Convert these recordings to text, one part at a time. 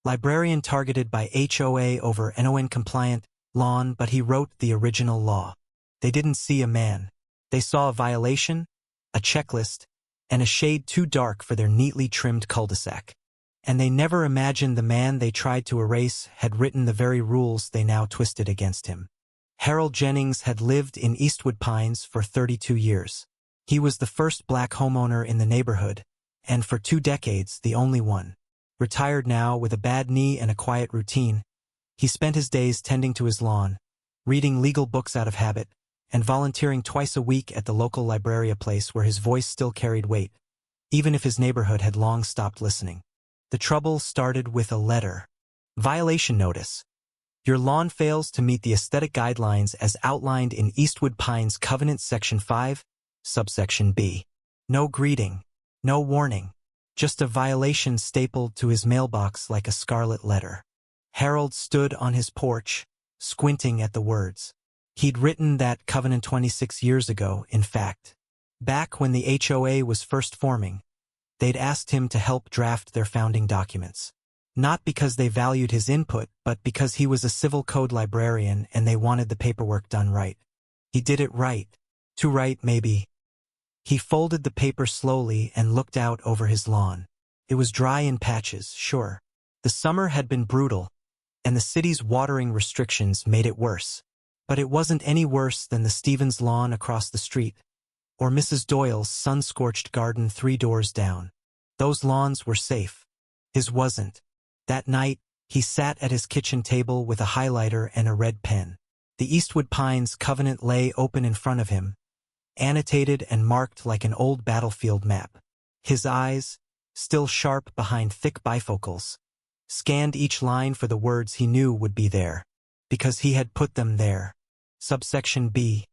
Librarian targeted by HOA over NON-compliant lawn, but he wrote the original law. They didn't see a man. They saw a violation, a checklist, and a shade too dark for their neatly trimmed cul-de-sac. And they never imagined the man they tried to erase had written the very rules they now twisted against him. Harold Jennings had lived in Eastwood Pines for 32 years. He was the first black homeowner in the neighborhood, and for 2 decades the only one. Retired now with a bad knee and a quiet routine, he spent his days tending to his lawn, reading legal books out of habit, and volunteering twice a week at the local Librarian place where his voice still carried weight, even if his neighborhood had long stopped listening. The trouble started with a letter. Violation notice. Your lawn fails to meet the aesthetic guidelines as outlined in Eastwood Pines Covenant Section 5, subsection B. No greeting, no warning, just a violation stapled to his mailbox like a scarlet letter. Harold stood on his porch, squinting at the words. He'd written that covenant 26 years ago, in fact. Back when the HOA was first forming, they'd asked him to help draft their founding documents. Not because they valued his input, but because he was a civil code librarian and they wanted the paperwork done right. He did it right. Too right, maybe. He folded the paper slowly and looked out over his lawn. It was dry in patches, sure. The summer had been brutal, and the city's watering restrictions made it worse. But it wasn't any worse than the Stevens lawn across the street, or Mrs. Doyle's sun-scorched garden 3 doors down. Those lawns were safe. His wasn't. That night, he sat at his kitchen table with a highlighter and a red pen. The Eastwood Pines covenant lay open in front of him, annotated and marked like an old battlefield map. His eyes, still sharp behind thick bifocals, scanned each line for the words he knew would be there, because he had put them there. Subsection B.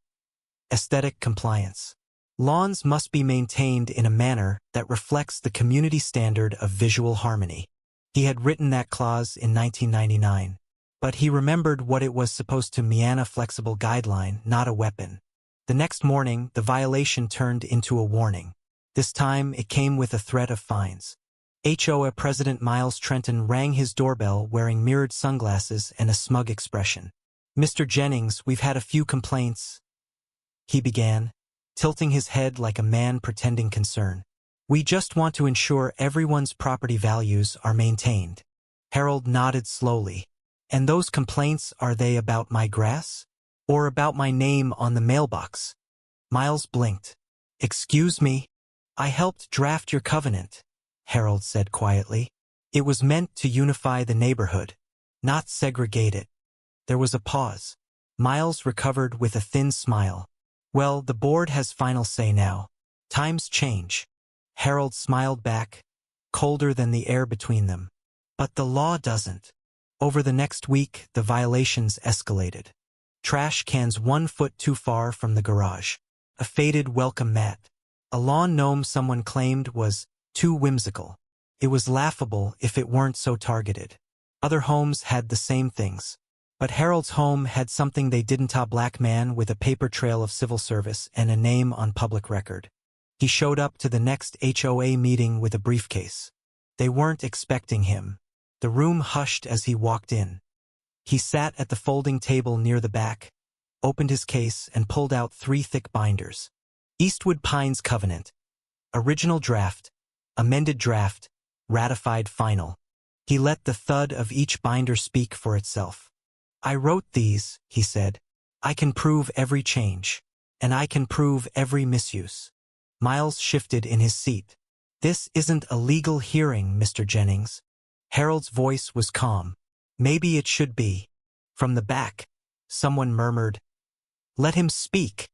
Aesthetic compliance. Lawns must be maintained in a manner that reflects the community standard of visual harmony. He had written that clause in 1999, but he remembered what it was supposed to mean: a flexible guideline, not a weapon. The next morning, the violation turned into a warning. This time, it came with a threat of fines. HOA President Miles Trenton rang his doorbell wearing mirrored sunglasses and a smug expression. "Mr. Jennings, we've had a few complaints," he began, tilting his head like a man pretending concern. "We just want to ensure everyone's property values are maintained." Harold nodded slowly. "And those complaints, are they about my grass? Or about my name on the mailbox?" Miles blinked. "Excuse me? I helped draft your covenant," Harold said quietly. "It was meant to unify the neighborhood, not segregate it." There was a pause. Miles recovered with a thin smile. "Well, the board has final say now. Times change." Harold smiled back, colder than the air between them. "But the law doesn't." Over the next week, the violations escalated. Trash cans 1 foot too far from the garage. A faded welcome mat. A lawn gnome someone claimed was too whimsical. It was laughable if it weren't so targeted. Other homes had the same things. But Harold's home had something they didn't: a black man with a paper trail of civil service and a name on public record. He showed up to the next HOA meeting with a briefcase. They weren't expecting him. The room hushed as he walked in. He sat at the folding table near the back, opened his case, and pulled out 3 thick binders. Eastwood Pines Covenant. Original draft, amended draft, ratified final. He let the thud of each binder speak for itself. "I wrote these," he said. "I can prove every change. And I can prove every misuse." Miles shifted in his seat. "This isn't a legal hearing, Mr. Jennings." Harold's voice was calm. "Maybe it should be." From the back, someone murmured, "Let him speak."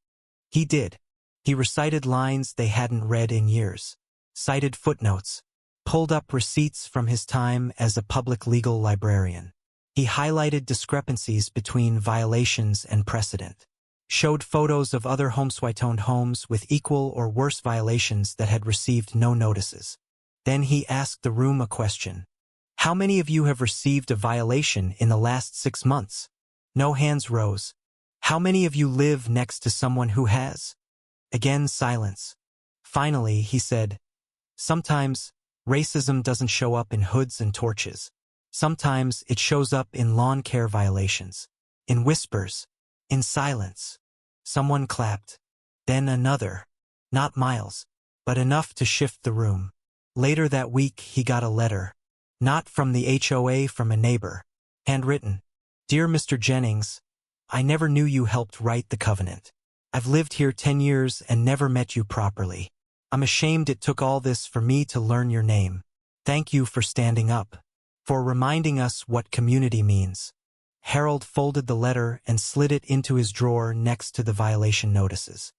He did. He recited lines they hadn't read in years, cited footnotes, pulled up receipts from his time as a public legal librarian. He highlighted discrepancies between violations and precedent, showed photos of other home-sweet-owned homes with equal or worse violations that had received no notices. Then he asked the room a question. "How many of you have received a violation in the last 6 months?" No hands rose. "How many of you live next to someone who has?" Again silence. Finally, he said, "Sometimes, racism doesn't show up in hoods and torches. Sometimes it shows up in lawn care violations, in whispers, in silence. Someone clapped. Then another. Not miles, but enough to shift the room. Later that week he got a letter. Not from the HOA, from a neighbor. Handwritten. Dear Mr. Jennings, I never knew you helped write the covenant. I've lived here 10 years and never met you properly. I'm ashamed it took all this for me to learn your name. Thank you for standing up, for reminding us what community means. Harold folded the letter and slid it into his drawer next to the violation notices.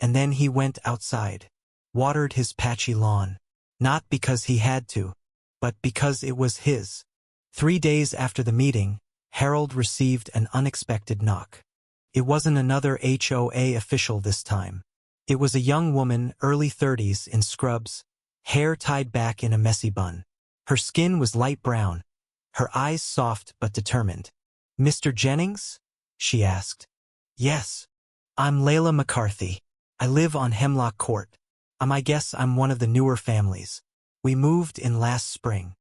And then he went outside, watered his patchy lawn. Not because he had to, but because it was his. 3 days after the meeting, Harold received an unexpected knock. It wasn't another HOA official this time. It was a young woman, early 30s, in scrubs, hair tied back in a messy bun. Her skin was light brown, her eyes soft but determined. Mr. Jennings? She asked. Yes. I'm Layla McCarthy. I live on Hemlock Court. I guess I'm one of the newer families. We moved in last spring.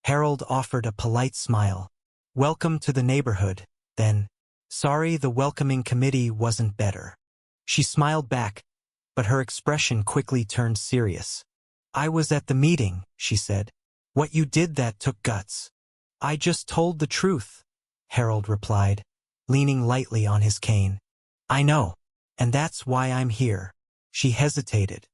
Harold offered a polite smile. Welcome to the neighborhood, then. Sorry the welcoming committee wasn't better. She smiled back, but her expression quickly turned serious. I was at the meeting, she said. What you did, that took guts. I just told the truth, Harold replied, leaning lightly on his cane. I know, and that's why I'm here. She hesitated.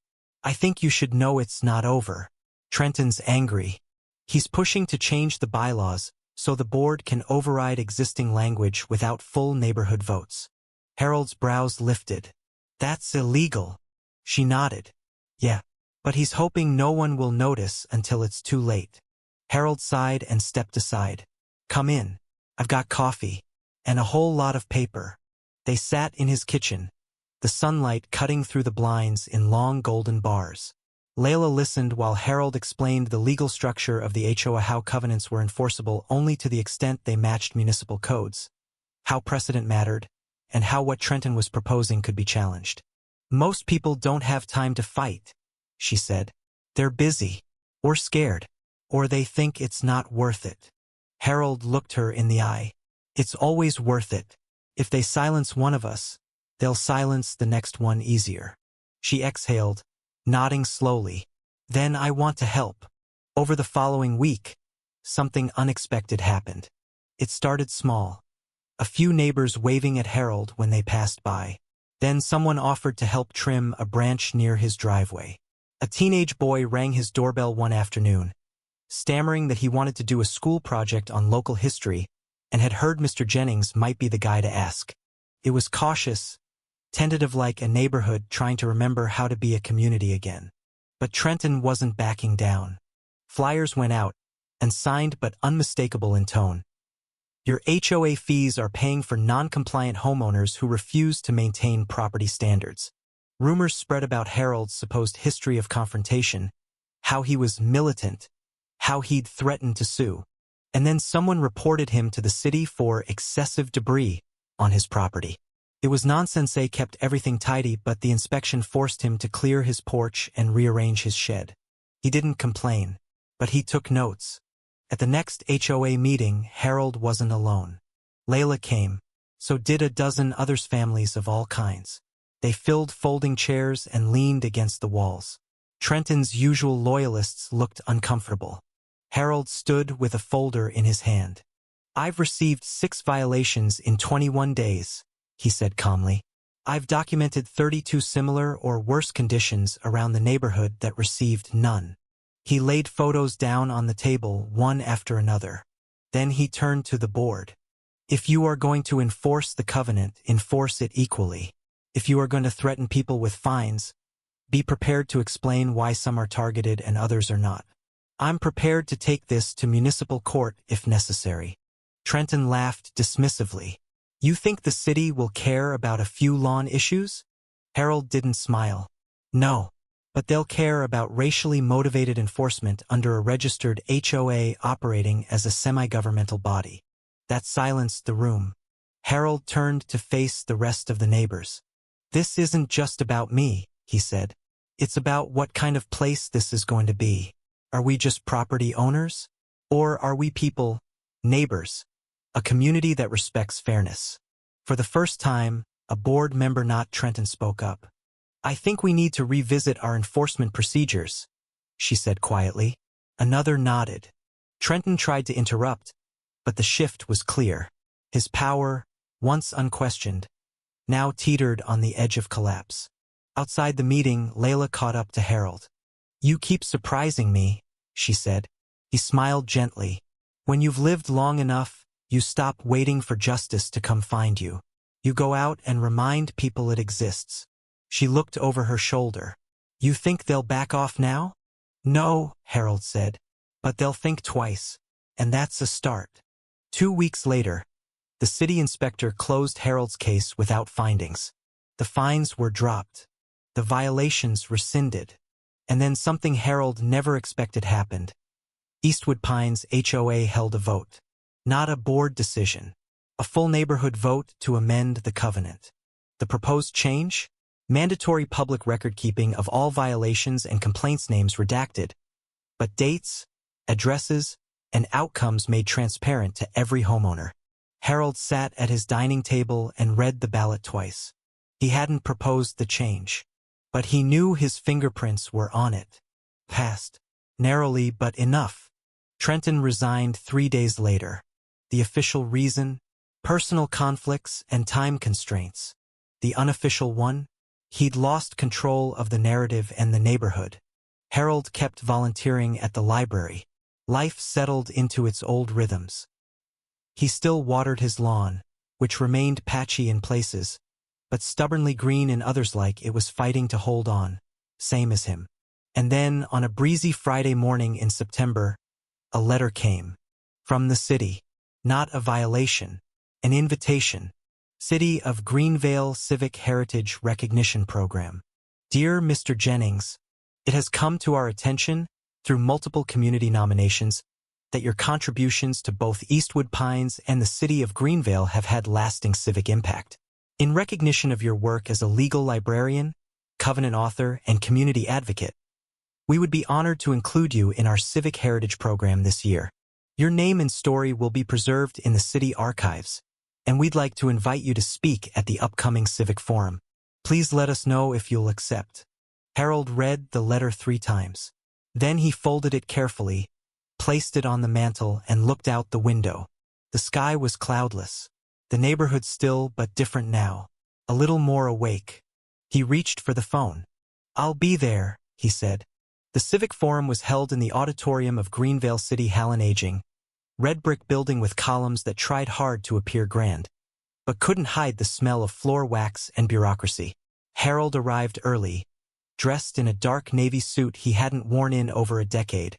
I think you should know it's not over. Trenton's angry. He's pushing to change the bylaws so the board can override existing language without full neighborhood votes. Harold's brows lifted. That's illegal. She nodded. Yeah, but he's hoping no one will notice until it's too late. Harold sighed and stepped aside. Come in. I've got coffee. And a whole lot of paper. They sat in his kitchen, the sunlight cutting through the blinds in long golden bars. Layla listened while Harold explained the legal structure of the HOA, how covenants were enforceable only to the extent they matched municipal codes, how precedent mattered, and how what Trenton was proposing could be challenged. Most people don't have time to fight, she said. They're busy, or scared, or they think it's not worth it. Harold looked her in the eye. It's always worth it. If they silence one of us, they'll silence the next one easier. She exhaled, nodding slowly. Then I want to help. Over the following week, something unexpected happened. It started small. A few neighbors waving at Harold when they passed by. Then someone offered to help trim a branch near his driveway. A teenage boy rang his doorbell one afternoon, stammering that he wanted to do a school project on local history and had heard Mr. Jennings might be the guy to ask. It was cautious, tentative, like a neighborhood trying to remember how to be a community again. But Trenton wasn't backing down. Flyers went out, and signed but unmistakable in tone. Your HOA fees are paying for non-compliant homeowners who refuse to maintain property standards. Rumors spread about Harold's supposed history of confrontation, how he was militant, how he'd threatened to sue. And then someone reported him to the city for excessive debris on his property. It was nonsense. They kept everything tidy, but the inspection forced him to clear his porch and rearrange his shed. He didn't complain, but he took notes. At the next HOA meeting, Harold wasn't alone. Layla came. So did a dozen others, families of all kinds. They filled folding chairs and leaned against the walls. Trenton's usual loyalists looked uncomfortable. Harold stood with a folder in his hand. I've received 6 violations in 21 days. He said calmly. I've documented 32 similar or worse conditions around the neighborhood that received none. He laid photos down on the table, one after another. Then he turned to the board. If you are going to enforce the covenant, enforce it equally. If you are going to threaten people with fines, be prepared to explain why some are targeted and others are not. I'm prepared to take this to municipal court if necessary. Trenton laughed dismissively. You think the city will care about a few lawn issues? Harold didn't smile. No, but they'll care about racially motivated enforcement under a registered HOA operating as a semi-governmental body. That silenced the room. Harold turned to face the rest of the neighbors. This isn't just about me, he said. It's about what kind of place this is going to be. Are we just property owners? Or are we people Neighbors. A community that respects fairness. For the first time, a board member not Trenton spoke up. I think we need to revisit our enforcement procedures, she said quietly. Another nodded. Trenton tried to interrupt, but the shift was clear. His power, once unquestioned, now teetered on the edge of collapse. Outside the meeting, Layla caught up to Harold. You keep surprising me, she said. He smiled gently. When you've lived long enough, you stop waiting for justice to come find you. You go out and remind people it exists. She looked over her shoulder. You think they'll back off now? No, Harold said, but they'll think twice, and that's a start. 2 weeks later, the city inspector closed Harold's case without findings. The fines were dropped, the violations rescinded, and then something Harold never expected happened. Eastwood Pines HOA held a vote. Not a board decision. A full neighborhood vote to amend the covenant. The proposed change? Mandatory public record-keeping of all violations and complaints names redacted, but dates, addresses, and outcomes made transparent to every homeowner. Harold sat at his dining table and read the ballot twice. He hadn't proposed the change, but he knew his fingerprints were on it. Passed. Narrowly, but enough. Trenton resigned 3 days later. The official reason? Personal conflicts and time constraints. The unofficial one? He'd lost control of the narrative and the neighborhood. Harold kept volunteering at the library. Life settled into its old rhythms. He still watered his lawn, which remained patchy in places, but stubbornly green in others like it was fighting to hold on, same as him. And then, on a breezy Friday morning in September, a letter came. From the city. Not a violation. An invitation. City of Greenvale Civic Heritage Recognition Program. Dear Mr. Jennings, it has come to our attention, through multiple community nominations, that your contributions to both Eastwood Pines and the city of Greenvale have had lasting civic impact. In recognition of your work as a legal librarian, covenant author, and community advocate, we would be honored to include you in our Civic Heritage Program this year. Your name and story will be preserved in the city archives, and we'd like to invite you to speak at the upcoming Civic Forum. Please let us know if you'll accept. Harold read the letter 3 times. Then he folded it carefully, placed it on the mantel, and looked out the window. The sky was cloudless. The neighborhood still but different now. A little more awake. He reached for the phone. I'll be there, he said. The Civic Forum was held in the auditorium of Greenvale City Hall on Aging, red brick building with columns that tried hard to appear grand, but couldn't hide the smell of floor wax and bureaucracy. Harold arrived early, dressed in a dark navy suit he hadn't worn in over a decade.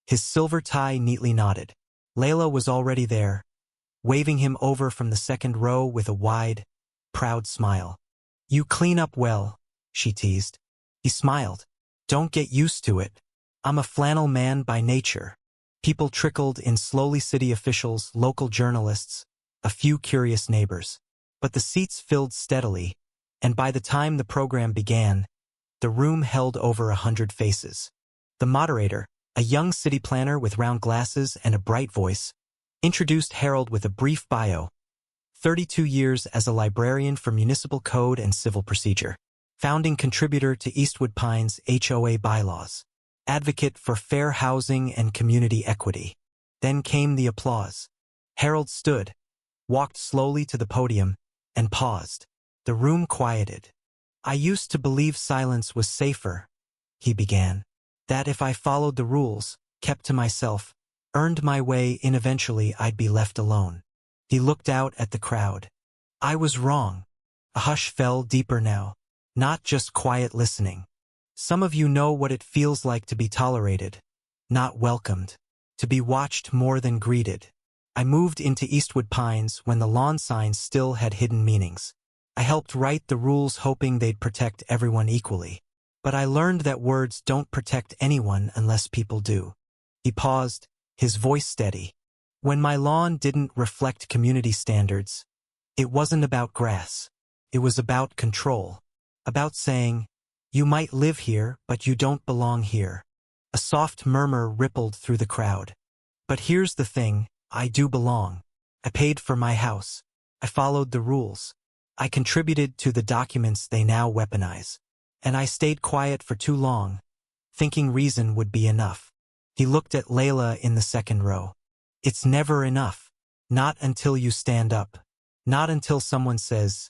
His silver tie neatly knotted. Layla was already there, waving him over from the second row with a wide, proud smile. You clean up well, she teased. He smiled. Don't get used to it. I'm a flannel man by nature. People trickled in slowly, city officials, local journalists, a few curious neighbors. But the seats filled steadily, and by the time the program began, the room held over 100 faces. The moderator, a young city planner with round glasses and a bright voice, introduced Harold with a brief bio. 32 years as a librarian for municipal code and civil procedure. Founding contributor to Eastwood Pines HOA bylaws. Advocate for fair housing and community equity. Then came the applause. Harold stood, walked slowly to the podium, and paused. The room quieted. I used to believe silence was safer, he began. That if I followed the rules, kept to myself, earned my way in, eventually I'd be left alone. He looked out at the crowd. I was wrong. A hush fell deeper now. Not just quiet listening. Some of you know what it feels like to be tolerated, not welcomed, to be watched more than greeted. I moved into Eastwood Pines when the lawn signs still had hidden meanings. I helped write the rules hoping they'd protect everyone equally. But I learned that words don't protect anyone unless people do. He paused, his voice steady. When my lawn didn't reflect community standards, it wasn't about grass. It was about control. About saying, you might live here, but you don't belong here. A soft murmur rippled through the crowd. But here's the thing, I do belong. I paid for my house. I followed the rules. I contributed to the documents they now weaponize. And I stayed quiet for too long, thinking reason would be enough. He looked at Layla in the second row. It's never enough. Not until you stand up. Not until someone says,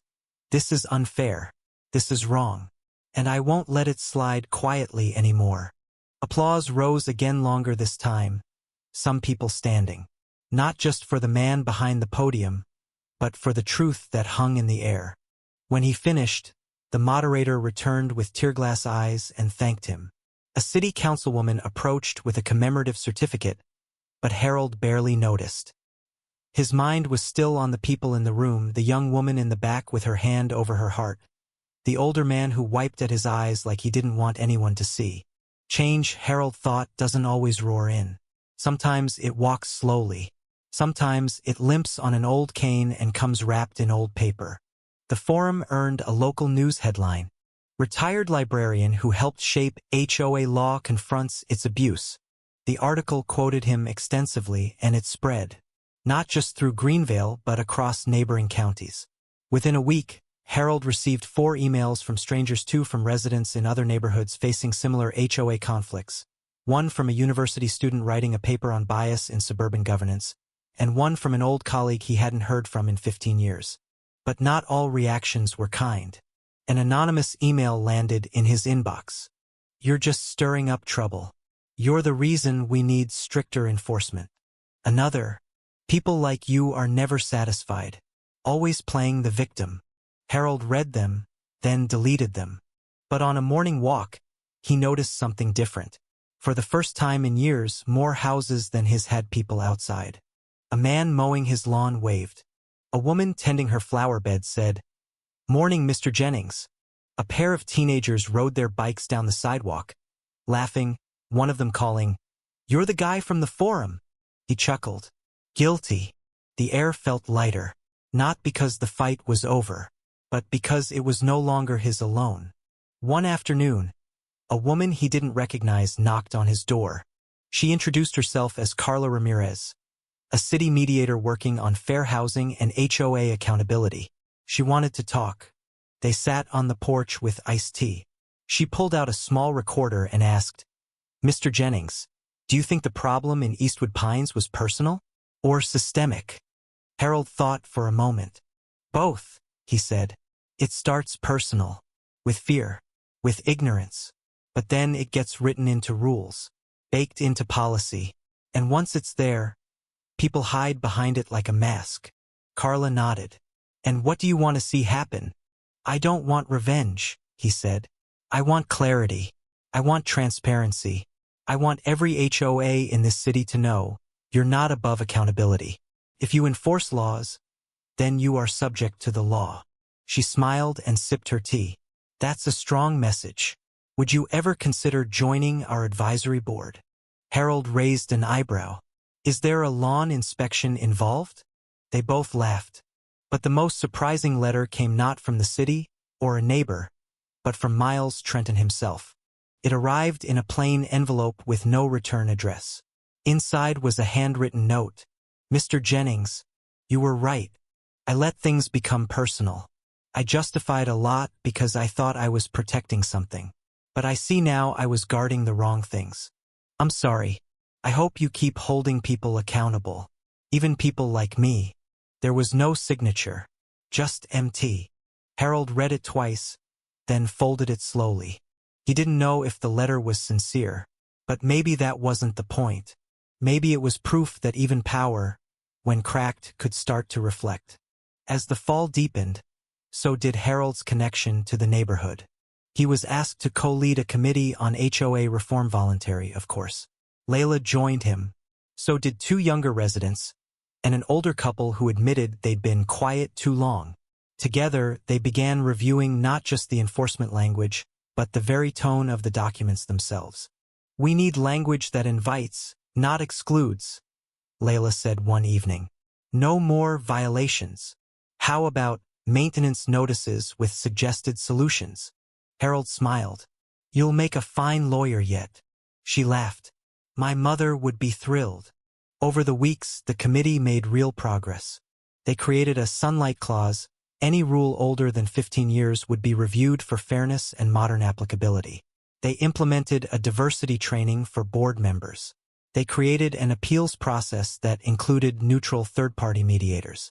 this is unfair. This is wrong. And I won't let it slide quietly anymore. Applause rose again, longer this time, some people standing. Not just for the man behind the podium, but for the truth that hung in the air. When he finished, the moderator returned with tear-glass eyes and thanked him. A city councilwoman approached with a commemorative certificate, but Harold barely noticed. His mind was still on the people in the room, the young woman in the back with her hand over her heart, the older man who wiped at his eyes like he didn't want anyone to see. Change, Harold thought, doesn't always roar in. Sometimes it walks slowly. Sometimes it limps on an old cane and comes wrapped in old paper. The forum earned a local news headline. Retired librarian who helped shape HOA law confronts its abuse. The article quoted him extensively, and it spread, not just through Greenvale but across neighboring counties. Within a week, Harold received 4 emails from strangers, 2 from residents in other neighborhoods facing similar HOA conflicts, 1 from a university student writing a paper on bias in suburban governance, and 1 from an old colleague he hadn't heard from in 15 years. But not all reactions were kind. An anonymous email landed in his inbox. You're just stirring up trouble. You're the reason we need stricter enforcement. Another, people like you are never satisfied, always playing the victim. Harold read them, then deleted them. But on a morning walk, he noticed something different. For the first time in years, more houses than his had people outside. A man mowing his lawn waved. A woman tending her flower bed said, "Morning, Mr. Jennings." A pair of teenagers rode their bikes down the sidewalk, laughing, one of them calling, "You're the guy from the forum." He chuckled. Guilty. The air felt lighter, not because the fight was over, but because it was no longer his alone. One afternoon, a woman he didn't recognize knocked on his door. She introduced herself as Carla Ramirez, a city mediator working on fair housing and HOA accountability. She wanted to talk. They sat on the porch with iced tea. She pulled out a small recorder and asked, "Mr. Jennings, do you think the problem in Eastwood Pines was personal or systemic?" Harold thought for a moment. "Both," he said. "It starts personal, with fear, with ignorance, but then it gets written into rules, baked into policy, and once it's there, people hide behind it like a mask." Carla nodded. "And what do you want to see happen?" "I don't want revenge," he said. "I want clarity. I want transparency. I want every HOA in this city to know you're not above accountability. If you enforce laws, then you are subject to the law." She smiled and sipped her tea. "That's a strong message. Would you ever consider joining our advisory board?" Harold raised an eyebrow. "Is there a lawn inspection involved?" They both laughed. But the most surprising letter came not from the city or a neighbor, but from Miles Trenton himself. It arrived in a plain envelope with no return address. Inside was a handwritten note. "Mr. Jennings, you were right. I let things become personal. I justified a lot because I thought I was protecting something. But I see now I was guarding the wrong things. I'm sorry. I hope you keep holding people accountable. Even people like me." There was no signature, just empty. Harold read it twice, then folded it slowly. He didn't know if the letter was sincere, but maybe that wasn't the point. Maybe it was proof that even power, when cracked, could start to reflect. As the fall deepened, so did Harold's connection to the neighborhood. He was asked to co-lead a committee on HOA reform, voluntary, of course. Layla joined him. So did 2 younger residents, and an older couple who admitted they'd been quiet too long. Together, they began reviewing not just the enforcement language, but the very tone of the documents themselves. "We need language that invites, not excludes," Layla said one evening. "No more violations. How about maintenance notices with suggested solutions?" Harold smiled. "You'll make a fine lawyer yet." She laughed. "My mother would be thrilled." Over the weeks, the committee made real progress. They created a sunlight clause. Any rule older than 15 years would be reviewed for fairness and modern applicability. They implemented a diversity training for board members. They created an appeals process that included neutral third-party mediators.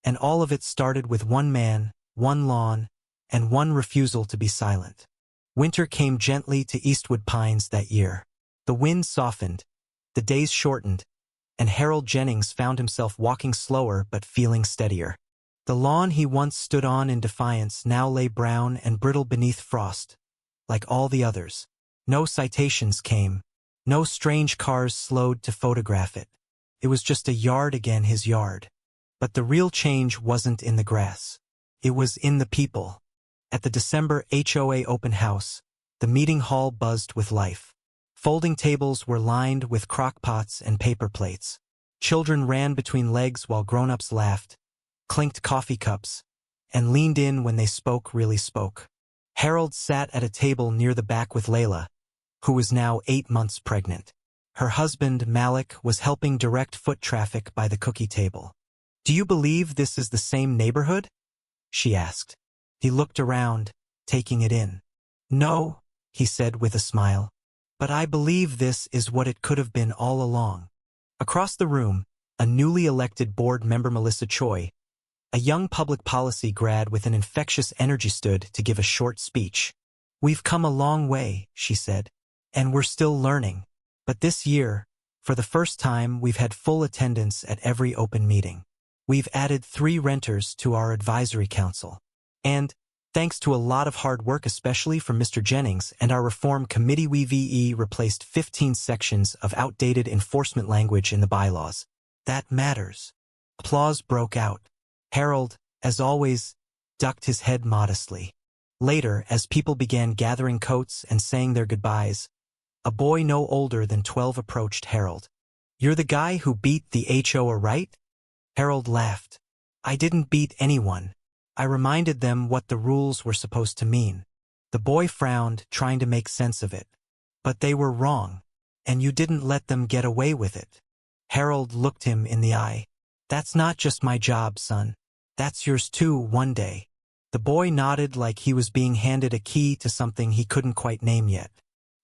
And all of it started with one man, one lawn, and one refusal to be silent. Winter came gently to Eastwood Pines that year. The wind softened, the days shortened, and Harold Jennings found himself walking slower but feeling steadier. The lawn he once stood on in defiance now lay brown and brittle beneath frost, like all the others. No citations came. No strange cars slowed to photograph it. It was just a yard again, his yard. But the real change wasn't in the grass. It was in the people. At the December HOA open house, the meeting hall buzzed with life. Folding tables were lined with crock-pots and paper plates. Children ran between legs while grown-ups laughed, clinked coffee cups, and leaned in when they really spoke. Harold sat at a table near the back with Layla, who was now 8 months pregnant. Her husband, Malik, was helping direct foot traffic by the cookie table. "Do you believe this is the same neighborhood?" she asked. He looked around, taking it in. "No," he said with a smile. "But I believe this is what it could have been all along." Across the room, a newly elected board member, Melissa Choi, a young public policy grad with an infectious energy, stood to give a short speech. "We've come a long way," she said, "and we're still learning. But this year, for the first time, we've had full attendance at every open meeting. We've added 3 renters to our advisory council. And, thanks to a lot of hard work, especially from Mr. Jennings and our reform committee, we've replaced 15 sections of outdated enforcement language in the bylaws. That matters." Applause broke out. Harold, as always, ducked his head modestly. Later, as people began gathering coats and saying their goodbyes, a boy no older than 12 approached Harold. "You're the guy who beat the HOA, right?" Harold laughed. "I didn't beat anyone. I reminded them what the rules were supposed to mean." The boy frowned, trying to make sense of it. "But they were wrong, and you didn't let them get away with it." Harold looked him in the eye. "That's not just my job, son. That's yours too, one day." The boy nodded like he was being handed a key to something he couldn't quite name yet.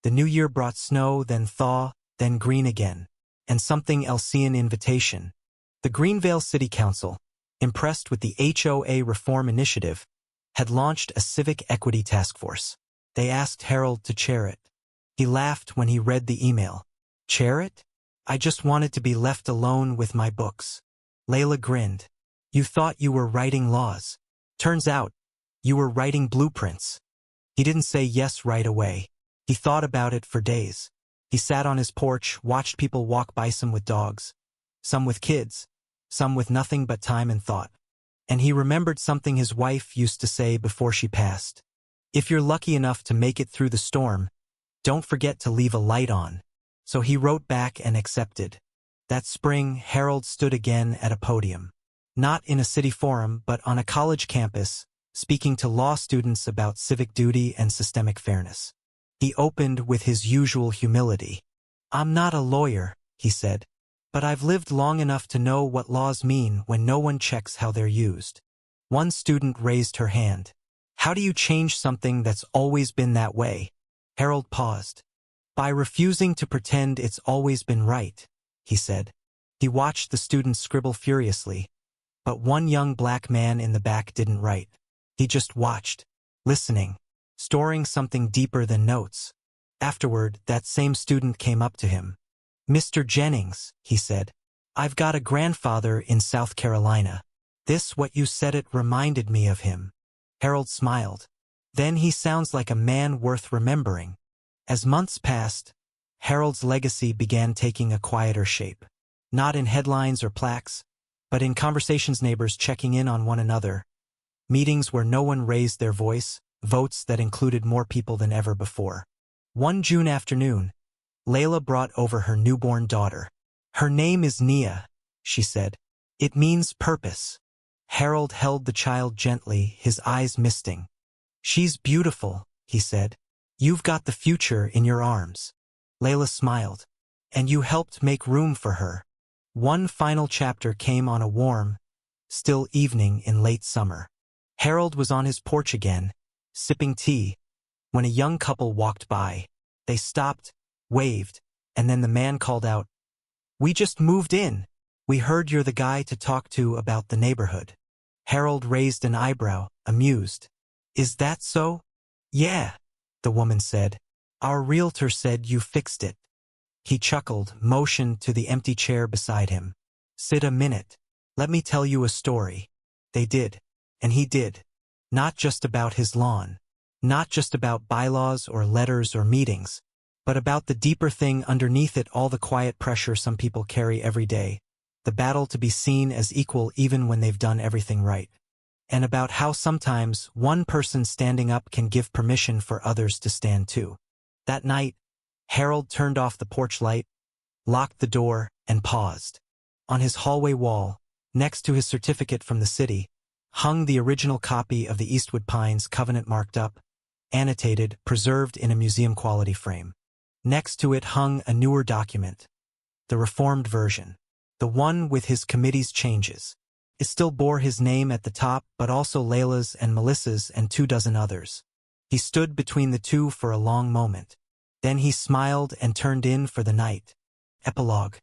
The new year brought snow, then thaw, then green again, and something else, an invitation. The Greenvale City Council, impressed with the HOA reform initiative, had launched a civic equity task force. They asked Harold to chair it. He laughed when he read the email. "Chair it? I just wanted to be left alone with my books." Layla grinned. "You thought you were writing laws. Turns out, you were writing blueprints." He didn't say yes right away. He thought about it for days. He sat on his porch, watched people walk by, some with dogs, some with kids, some with nothing but time and thought. And he remembered something his wife used to say before she passed. "If you're lucky enough to make it through the storm, don't forget to leave a light on." So he wrote back and accepted. That spring, Harold stood again at a podium. Not in a city forum, but on a college campus, speaking to law students about civic duty and systemic fairness. He opened with his usual humility. "I'm not a lawyer," he said, "but I've lived long enough to know what laws mean when no one checks how they're used." One student raised her hand. "How do you change something that's always been that way?" Harold paused. "By refusing to pretend it's always been right," he said. He watched the students scribble furiously, but one young black man in the back didn't write. He just watched, listening, storing something deeper than notes. Afterward, that same student came up to him. "Mr. Jennings," he said, "I've got a grandfather in South Carolina. What you said, it reminded me of him." Harold smiled. "Then he sounds like a man worth remembering." As months passed, Harold's legacy began taking a quieter shape. Not in headlines or plaques, but in conversations, neighbors checking in on one another, meetings where no one raised their voice, votes that included more people than ever before. One June afternoon, Layla brought over her newborn daughter. "Her name is Nia," she said. "It means purpose." Harold held the child gently, his eyes misting. "She's beautiful," he said. "You've got the future in your arms." Layla smiled. "And you helped make room for her." One final chapter came on a warm, still evening in late summer. Harold was on his porch again, sipping tea, when a young couple walked by. They stopped, waved, and then the man called out, "We just moved in. We heard you're the guy to talk to about the neighborhood." Harold raised an eyebrow, amused. "Is that so?" "Yeah," the woman said. "Our realtor said you fixed it." He chuckled, motioned to the empty chair beside him. "Sit a minute. Let me tell you a story." They did. And he did. Not just about his lawn. Not just about bylaws or letters or meetings, but about the deeper thing underneath it all, the quiet pressure some people carry every day, the battle to be seen as equal even when they've done everything right, and about how sometimes one person standing up can give permission for others to stand too. That night, Harold turned off the porch light, locked the door, and paused. On his hallway wall, next to his certificate from the city, hung the original copy of the Eastwood Pines Covenant, marked up, annotated, preserved in a museum-quality frame. Next to it hung a newer document, the reformed version, the one with his committee's changes. It still bore his name at the top, but also Layla's and Melissa's and 24 others. He stood between the two for a long moment. Then he smiled and turned in for the night. Epilogue.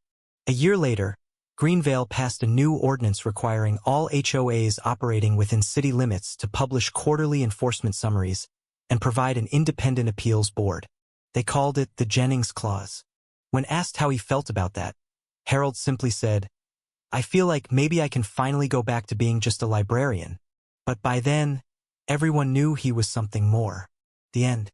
A year later, Greenvale passed a new ordinance requiring all HOAs operating within city limits to publish quarterly enforcement summaries and provide an independent appeals board. They called it the Jennings Clause. When asked how he felt about that, Harold simply said, "I feel like maybe I can finally go back to being just a librarian." But by then, everyone knew he was something more. The end.